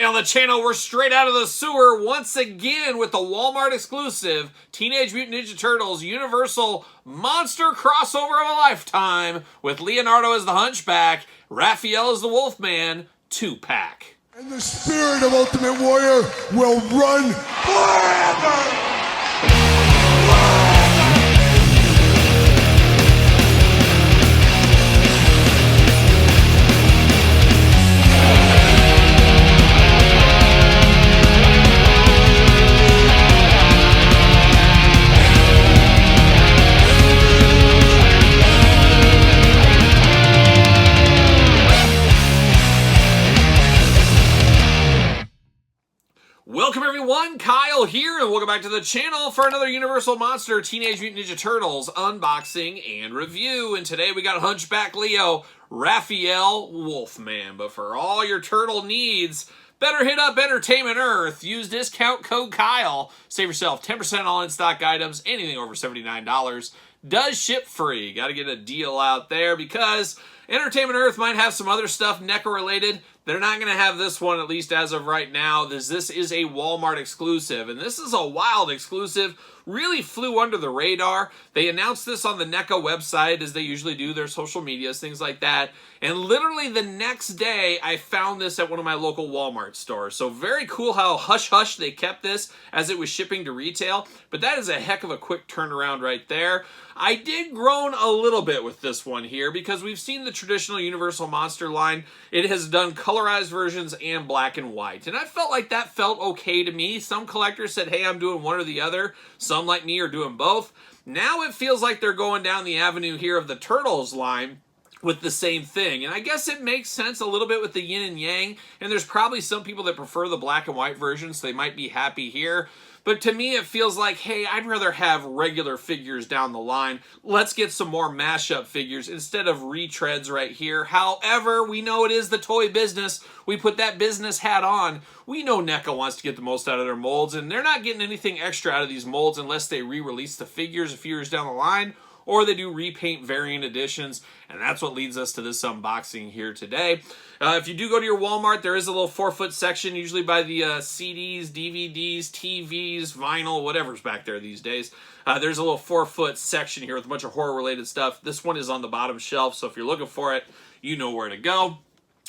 on the channel, we're straight out of the sewer once again with the Walmart exclusive Teenage Mutant Ninja Turtles Universal Monster Crossover of a Lifetime with Leonardo as the Hunchback, Raphael as the Wolfman, 2-pack. And the spirit of Ultimate Warrior will run forever! Welcome everyone, Kyle here, and welcome back to the channel for another Universal Monster Teenage Mutant Ninja Turtles unboxing and review. And today we got Hunchback Leo, Raphael, Wolfman. But for all your turtle needs, better hit up Entertainment Earth. Use discount code Kyle. Save yourself 10% on in-stock items. Anything over $79 does ship free. Got to get a deal out there because Entertainment Earth might have some other stuff NECA related. They're not going to have this one, at least as of right now. This is a Walmart exclusive, and this is a wild exclusive. Really flew under the radar. They announced this on the NECA website, as they usually do, their social medias, things like that. And literally the next day, I found this at one of my local Walmart stores. So very cool how hush-hush they kept this as it was shipping to retail. But that is a heck of a quick turnaround right there. I did groan a little bit with this one here because we've seen the traditional Universal Monster line. It has done colorized versions and black and white. And I felt like that felt okay to me. Some collectors said, hey, I'm doing one or the other. Some like me are doing both. Now it feels like they're going down the avenue here of the Turtles line with the same thing. And I guess it makes sense a little bit with the yin and yang. And there's probably some people that prefer the black and white version, so they might be happy here. But to me, it feels like, hey, I'd rather have regular figures down the line. Let's get some more mashup figures instead of retreads right here. However, we know it is the toy business. We put that business hat on. We know NECA wants to get the most out of their molds, and they're not getting anything extra out of these molds unless they re-release the figures a few years down the line, or they do repaint variant editions, and that's what leads us to this unboxing here today. If you do go to your Walmart, there is a little 4-foot section, usually by the CDs, DVDs, TVs, vinyl, whatever's back there these days. There's a little 4-foot section here with a bunch of horror-related stuff. This one is on the bottom shelf, so if you're looking for it, you know where to go.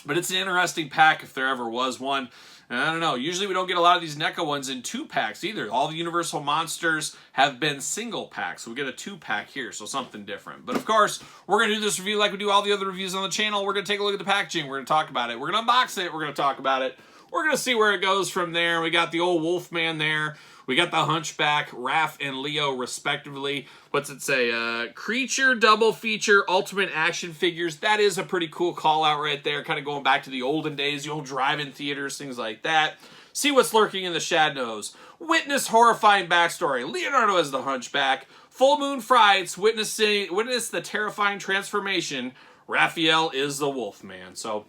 But it's an interesting pack if there ever was one. I don't know. Usually we don't get a lot of these NECA ones in 2-packs either. All the Universal Monsters have been single packs. So we get a 2-pack here, so something different. But of course, we're going to do this review like we do all the other reviews on the channel. We're going to take a look at the packaging. We're going to talk about it. We're going to unbox it. We're going to talk about it. We're going to see where it goes from there. We got the old Wolfman there. We got the Hunchback, Raph, and Leo, respectively. What's it say? Creature Double Feature Ultimate Action Figures. That is a pretty cool call-out right there. Kind of going back to the olden days, the old drive-in theaters, things like that. See what's lurking in the shadows. Witness horrifying backstory. Leonardo as the Hunchback. Full Moon Frights. Witness the terrifying transformation. Raphael is the Wolfman. So,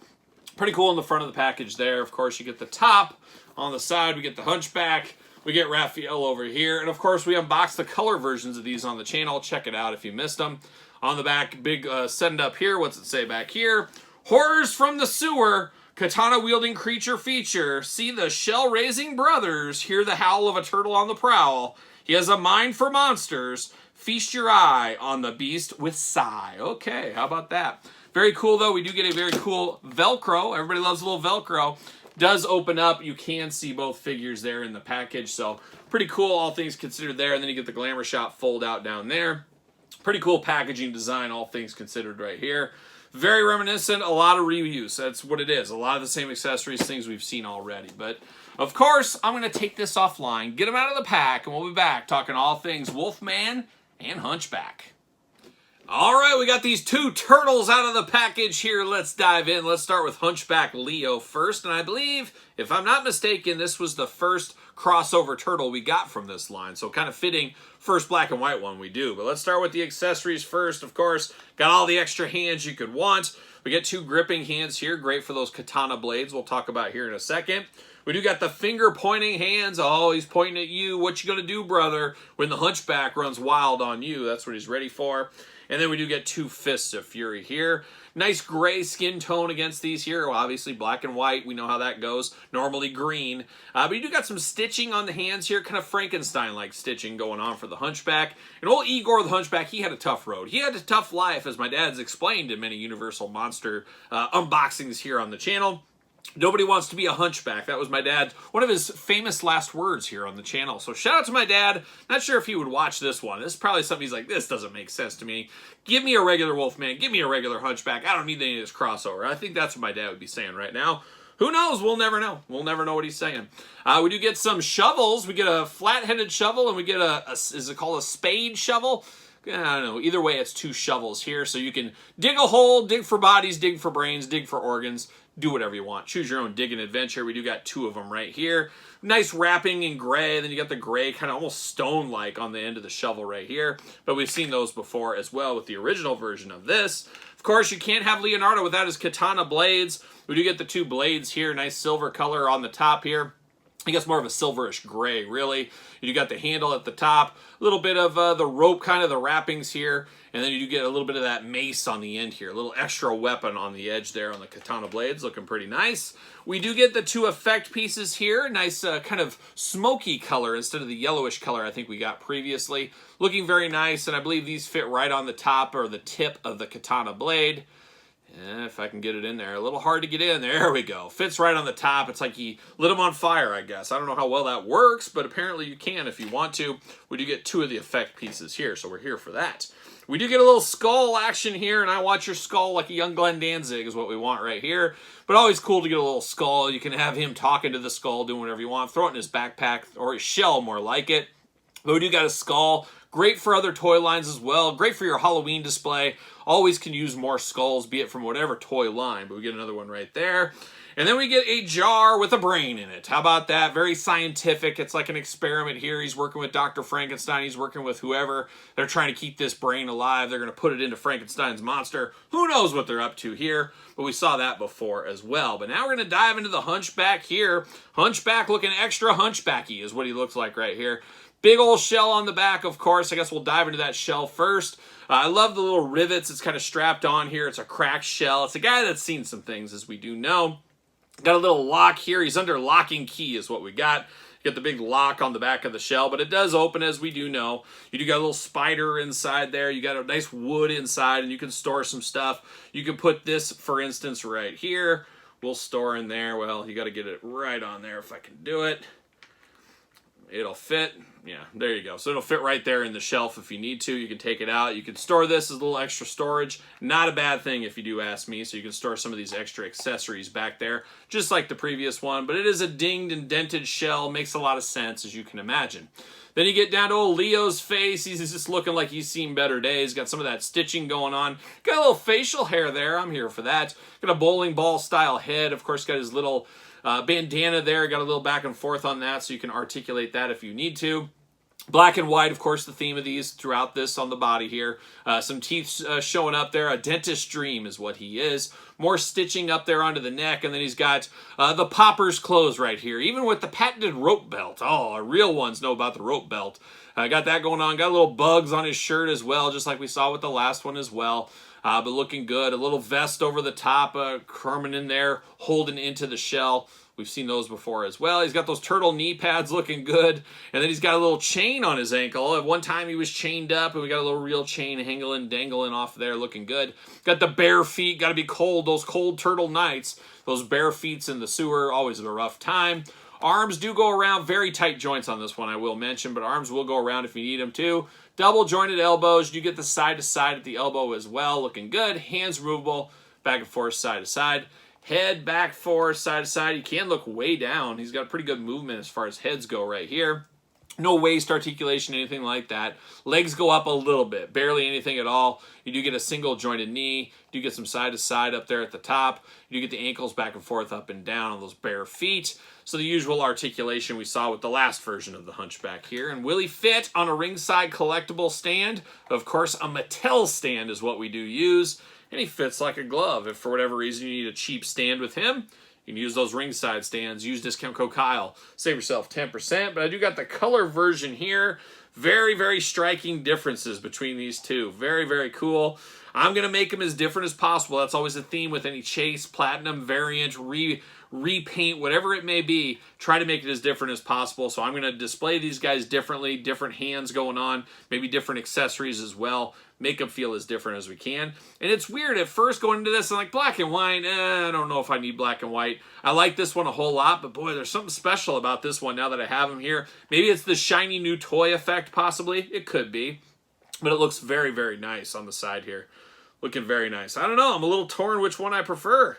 pretty cool in the front of the package there. Of course, you get the top. On the side, we get the Hunchback. We get Raphael over here. And of course, we unbox the color versions of these on the channel. Check it out if you missed them. On the back, big send up here. What's it say back here? Horrors from the Sewer. Katana-wielding creature feature. See the shell-raising brothers. Hear the howl of a turtle on the prowl. He has a mind for monsters. Feast your eye on the beast with Psy. Okay, how about that? Very cool, though. We do get a very cool Velcro. Everybody loves a little Velcro. Does open up. You can see both figures there in the package, so pretty cool, all things considered there. And then you get the Glamour Shot fold out down there. Pretty cool packaging design, all things considered right here. Very reminiscent, a lot of reuse. That's what it is. A lot of the same accessories, things we've seen already. But, of course, I'm going to take this offline, get them out of the pack, and we'll be back talking all things Wolfman and Hunchback. All right, we got these two turtles out of the package here. Let's dive in. Let's start with Hunchback Leo first. And I believe, if I'm not mistaken, this was the first crossover turtle we got from this line. So kind of fitting first black and white one we do. But let's start with the accessories first. Of course, got all the extra hands you could want. We get two gripping hands here. Great for those katana blades we'll talk about here in a second. We do got the finger pointing hands. Oh, he's pointing at you. What you gonna do, brother, when the Hunchback runs wild on you? That's what he's ready for. And then we do get 2 Fists of Fury here. Nice gray skin tone against these here. Well, obviously black and white. We know how that goes. Normally green. But you do got some stitching on the hands here. Kind of Frankenstein-like stitching going on for the Hunchback. And old Igor the Hunchback, he had a tough road. He had a tough life, as my dad's explained in many Universal Monster unboxings here on the channel. Nobody wants to be a hunchback. That was my dad, one of his famous last words here on the channel. So shout out to my dad. Not sure if he would watch this one. This is probably something he's like, this doesn't make sense to me. Give me a regular Wolfman. Give me a regular Hunchback. I don't need any of this crossover. I think that's what my dad would be saying right now. Who knows? We'll never know. We'll never know what he's saying. We do get some shovels. We get a flat-headed shovel, and we get is it called a spade shovel? I don't know. Either way, it's 2 shovels here. So you can dig a hole, dig for bodies, dig for brains, dig for organs. Do whatever you want. Choose your own digging adventure. We do got 2 of them right here. Nice wrapping in gray. Then you got the gray kind of almost stone-like on the end of the shovel right here. But we've seen those before as well with the original version of this. Of course, you can't have Leonardo without his katana blades. We do get the 2 blades here. Nice silver color on the top here. I guess more of a silverish gray, really. You got the handle at the top, a little bit of the rope, kind of the wrappings here, and then you do get a little bit of that mace on the end here, a little extra weapon on the edge there on the katana blades, looking pretty nice. We do get the 2 effect pieces here, nice kind of smoky color instead of the yellowish color I think we got previously. Looking very nice, and I believe these fit right on the top or the tip of the katana blade. If I can get it in there. A little hard to get in. There we go. Fits right on the top. It's like he lit them on fire, I guess. I don't know how well that works, but apparently you can if you want to. We do get 2 of the effect pieces here, so we're here for that. We do get a little skull action here, and I want your skull like a young Glenn Danzig is what we want right here. But always cool to get a little skull. You can have him talking to the skull, doing whatever you want. Throw it in his backpack, or his shell, more like it. But we do got a skull. Great for other toy lines as well. Great for your Halloween display. Always can use more skulls, be it from whatever toy line. But we get another one right there. And then we get a jar with a brain in it. How about that? Very scientific. It's like an experiment here. He's working with Dr. Frankenstein. He's working with whoever. They're trying to keep this brain alive. They're going to put it into Frankenstein's monster. Who knows what they're up to here? But we saw that before as well. But now we're going to dive into the Hunchback here. Hunchback looking extra hunchbacky is what he looks like right here. Big old shell on the back, of course. I guess we'll dive into that shell first. I love the little rivets. It's kind of strapped on here. It's a cracked shell. It's a guy that's seen some things, as we do know. Got a little lock here. He's under lock and key is what we got. You got the big lock on the back of the shell, but it does open, as we do know. You do got a little spider inside there. You got a nice wood inside, and you can store some stuff. You can put this, for instance, right here. We'll store in there. Well, you got to get it right on there if I can do it. It'll fit. Yeah, there you go. So it'll fit right there in the shelf if you need to. You can take it out. You can store this as a little extra storage. Not a bad thing if you do ask me. So you can store some of these extra accessories back there, just like the previous one. But it is a dinged and dented shell. Makes a lot of sense, as you can imagine. Then you get down to old Leo's face. He's just looking like he's seen better days. Got some of that stitching going on. Got a little facial hair there. I'm here for that. Got a bowling ball style head. Of course, got his little bandana there. Got a little back and forth on that, so you can articulate that if you need to. Black and white, of course, the theme of these throughout this on the body here. Some teeth showing up there. A dentist's dream is what he is. More stitching up there onto the neck, and then he's got the popper's clothes right here, even with the patented rope belt. Oh, real ones know about the rope belt. Got that going on. Got little bugs on his shirt as well, just like we saw with the last one as well. But looking good. A little vest over the top, Kerman in there, holding into the shell. We've seen those before as well. He's got those turtle knee pads looking good. And then he's got a little chain on his ankle. At one time he was chained up, and we got a little real chain dangling off there looking good. Got the bare feet. Got to be cold. Those cold turtle nights. Those bare feet in the sewer, always a rough time. Arms do go around. Very tight joints on this one, I will mention. But arms will go around if you need them to. Double jointed elbows. You get the side to side at the elbow as well. Looking good. Hands removable. Back and forth, side to side. Head back, forth, side to side. You can look way down. He's got pretty good movement as far as heads go right here. No waist articulation, anything like that. Legs go up a little bit, barely anything at all. You do get a single jointed knee. You do get some side to side up there at the top. You do get the ankles back and forth, up and down on those bare feet. So the usual articulation we saw with the last version of the Hunchback here. And will he fit on a ringside collectible stand? Of course, a Mattel stand is what we do use. And he fits like a glove. If for whatever reason you need a cheap stand with him, You can use those ringside stands. Use discount code Kyle. Save yourself 10%. But I do got the color version here. Very, very striking differences between these two. Very, very cool. I'm going to make them as different as possible. That's always a theme with any Chase, Platinum, variant, repaint, whatever it may be. Try to make it as different as possible. So I'm going to display these guys differently. Different hands going on. Maybe different accessories as well. Make them feel as different as we can. And it's weird at first going into this, I'm like, black and white, I don't know if I need black and white. I like this one a whole lot, but boy, there's something special about this one now that I have them here. Maybe it's the shiny new toy effect, possibly. It could be. But it looks very, very nice on the side here. Looking very nice. I don't know. I'm a little torn which one I prefer.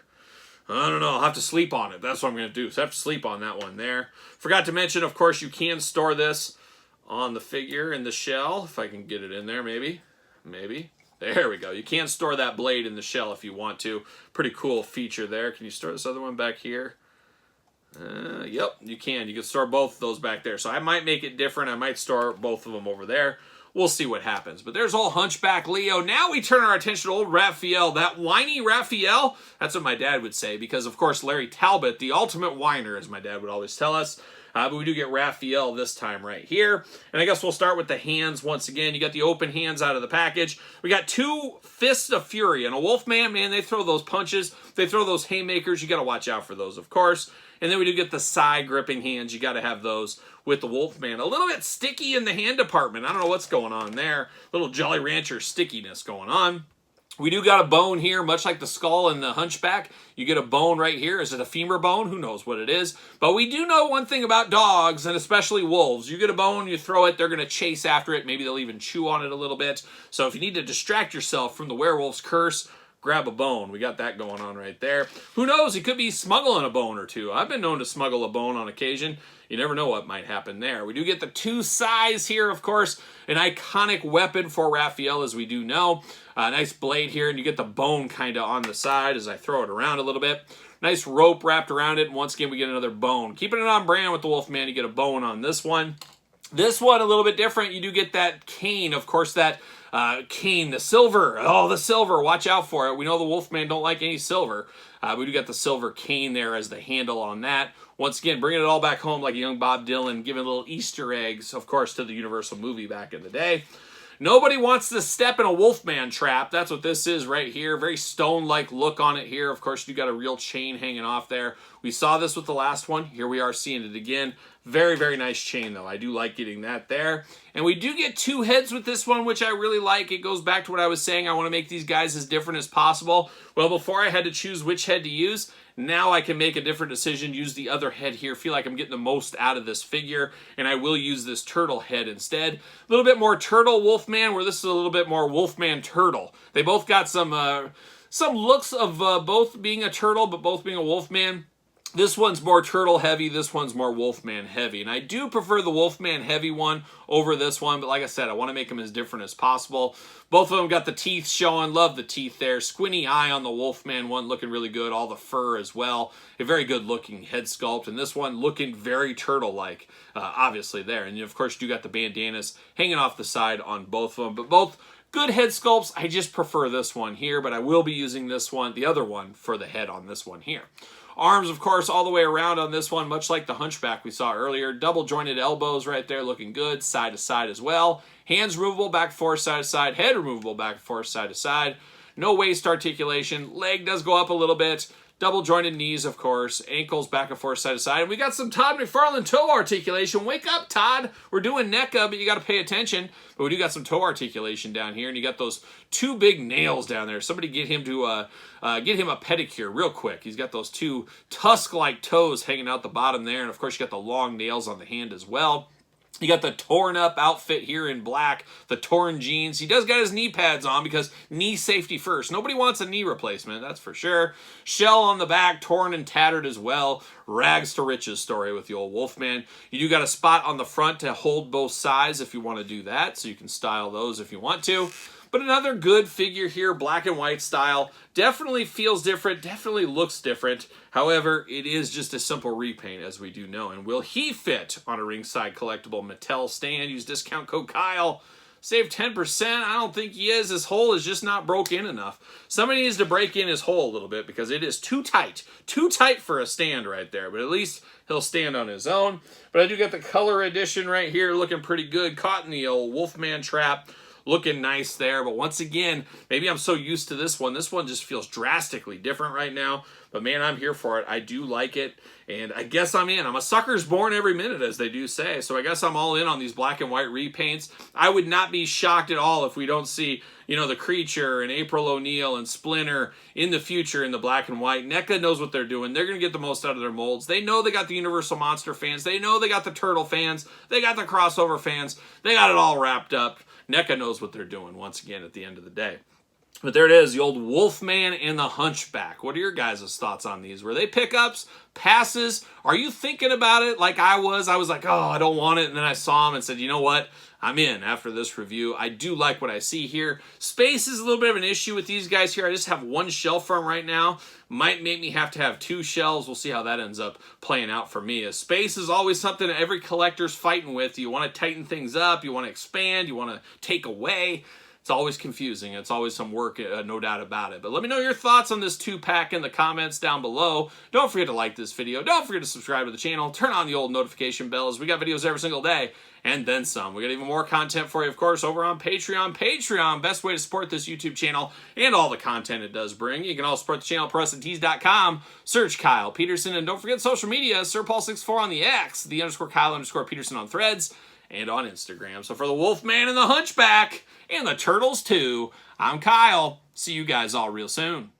I don't know. I'll have to sleep on it. That's what I'm going to do. So I have to sleep on that one there. Forgot to mention, of course, you can store this on the figure in the shell. If I can get it in there, maybe. Maybe. There we go. You can store that blade in the shell if you want to. Pretty cool feature there. Can you store this other one back here? Yep, you can. You can store both of those back there. So I might make it different. I might store both of them over there. We'll see what happens. But there's old Hunchback Leo. Now we turn our attention to old Raphael. That whiny Raphael, that's what my dad would say. Because, of course, Larry Talbot, the ultimate whiner, as my dad would always tell us. But we do get Raphael this time right here. And I guess we'll start with the hands once again. You got the open hands out of the package. We got two Fists of Fury. And a Wolfman, man, they throw those punches. They throw those haymakers. You got to watch out for those, of course. And then we do get the side gripping hands. You got to have those with the Wolfman. A little bit sticky in the hand department. I don't know what's going on there. Little Jolly Rancher stickiness going on. We do got a bone here, much like the skull and the Hunchback. You get a bone right here. Is it a femur bone? Who knows what it is? But we do know one thing about dogs, and especially wolves. You get a bone, you throw it, they're going to chase after it. Maybe they'll even chew on it a little bit. So if you need to distract yourself from the werewolf's curse, grab a bone. We got that going on right there. Who knows? He could be smuggling a bone or two. I've been known to smuggle a bone on occasion. You never know what might happen there. We do get the two size here, of course. An iconic weapon for Raphael, as we do know. Nice blade here, and you get the bone kind of on the side as I throw it around a little bit. Nice rope wrapped around it, and once again, we get another bone. Keeping it on brand with the Wolfman, you get a bone on this one. This one, a little bit different. You do get that cane, of course, that cane, the silver. Oh, the silver. Watch out for it. We know the Wolfman don't like any silver. We do got the silver cane there as the handle on that. Once again, bringing it all back home like a young Bob Dylan, giving little Easter eggs, of course, to the Universal movie back in the day. Nobody wants to step in a Wolfman trap. That's what this is right here. Very stone-like look on it here. Of course, you got a real chain hanging off there. We saw this with the last one. Here we are seeing it again. Very, very nice chain, though. I do like getting that there. And we do get two heads with this one, which I really like. It goes back to what I was saying. I want to make these guys as different as possible. Well, before I had to choose which head to use, now I can make a different decision, use the other head here, feel like I'm getting the most out of this figure, and I will use this turtle head instead. A little bit more turtle Wolfman, where this is a little bit more Wolfman turtle. They both got some looks of both being a turtle, but both being a Wolfman. This one's more turtle heavy, this one's more Wolfman heavy. And I do prefer the Wolfman heavy one over this one, but like I said, I want to make them as different as possible. Both of them got the teeth showing, love the teeth there. Squinty eye on the Wolfman one, looking really good. All the fur as well. A very good looking head sculpt. And this one looking very turtle-like, obviously there. And of course, you got the bandanas hanging off the side on both of them. But both good head sculpts. I just prefer this one here, but I will be using this one, the other one, for the head on this one here. Arms, of course, all the way around on this one, much like the Hunchback we saw earlier. Double jointed elbows right there, looking good, side to side as well. Hands removable, back and forth, side to side. Head removable, back and forth, side to side. No waist articulation. Leg does go up a little bit. Double jointed knees, of course. Ankles back and forth, side to side. And we got some Todd McFarlane toe articulation. Wake up, Todd. We're doing NECA, but you got to pay attention. But we do got some toe articulation down here, and you got those two big nails down there. Somebody get him to get him a pedicure real quick. He's got those two tusk-like toes hanging out the bottom there, and of course you got the long nails on the hand as well. You got the torn up outfit here in black, the torn jeans. He does got his knee pads on because knee safety first. Nobody wants a knee replacement, that's for sure. Shell on the back, torn and tattered as well. Rags to riches story with the old Wolfman. You do got a spot on the front to hold both sides if you want to do that, so you can style those if you want to. But another good figure here, black and white style. Definitely feels different, definitely looks different. However, it is just a simple repaint, as we do know. And will he fit on a ringside collectible Mattel stand? Use discount code Kyle. Save 10%. I don't think he is. His hole is just not broke in enough. Somebody needs to break in his hole a little bit because it is too tight. Too tight for a stand right there. But at least he'll stand on his own. But I do get the color edition right here looking pretty good. Caught in the old Wolfman trap. Looking nice there, but once again, maybe I'm so used to this one. This one just feels drastically different right now, but man, I'm here for it. I do like it, and I guess I'm in. I'm a sucker's born every minute, as they do say, so I guess I'm all in on these black and white repaints. I would not be shocked at all if we don't see, you know, the Creature and April O'Neil and Splinter in the future in the black and white. NECA knows what they're doing. They're going to get the most out of their molds. They know they got the Universal Monster fans. They know they got the Turtle fans. They got the crossover fans. They got it all wrapped up. NECA knows what they're doing, once again, at the end of the day. But there it is, the old Wolfman and the Hunchback. What are your guys' thoughts on these? Were they pickups, passes? Are you thinking about it like I was? I was like, oh, I don't want it. And then I saw them and said, you know what? I'm in after this review. I do like what I see here. Space is a little bit of an issue with these guys here. I just have one shelf for them right now. Might make me have to have two shelves. We'll see how that ends up playing out for me. Space is always something that every collector's fighting with. You want to tighten things up. You want to expand. You want to take away. It's always confusing. It's always some work, no doubt about it. But let me know your thoughts on this 2-pack in the comments down below. Don't forget to like this video. Don't forget to subscribe to the channel. Turn on the old notification bells. We got videos every single day and then some. We got even more content for you, of course, over on Patreon. Patreon, best way to support this YouTube channel and all the content it does bring. You can also support the channel at PetersonTees.com. Search Kyle Peterson. And don't forget social media, SirPaul64 on the X, _Kyle_Peterson on Threads, and on Instagram. So for the Wolfman and the Hunchback, and the Turtles too, I'm Kyle. See you guys all real soon.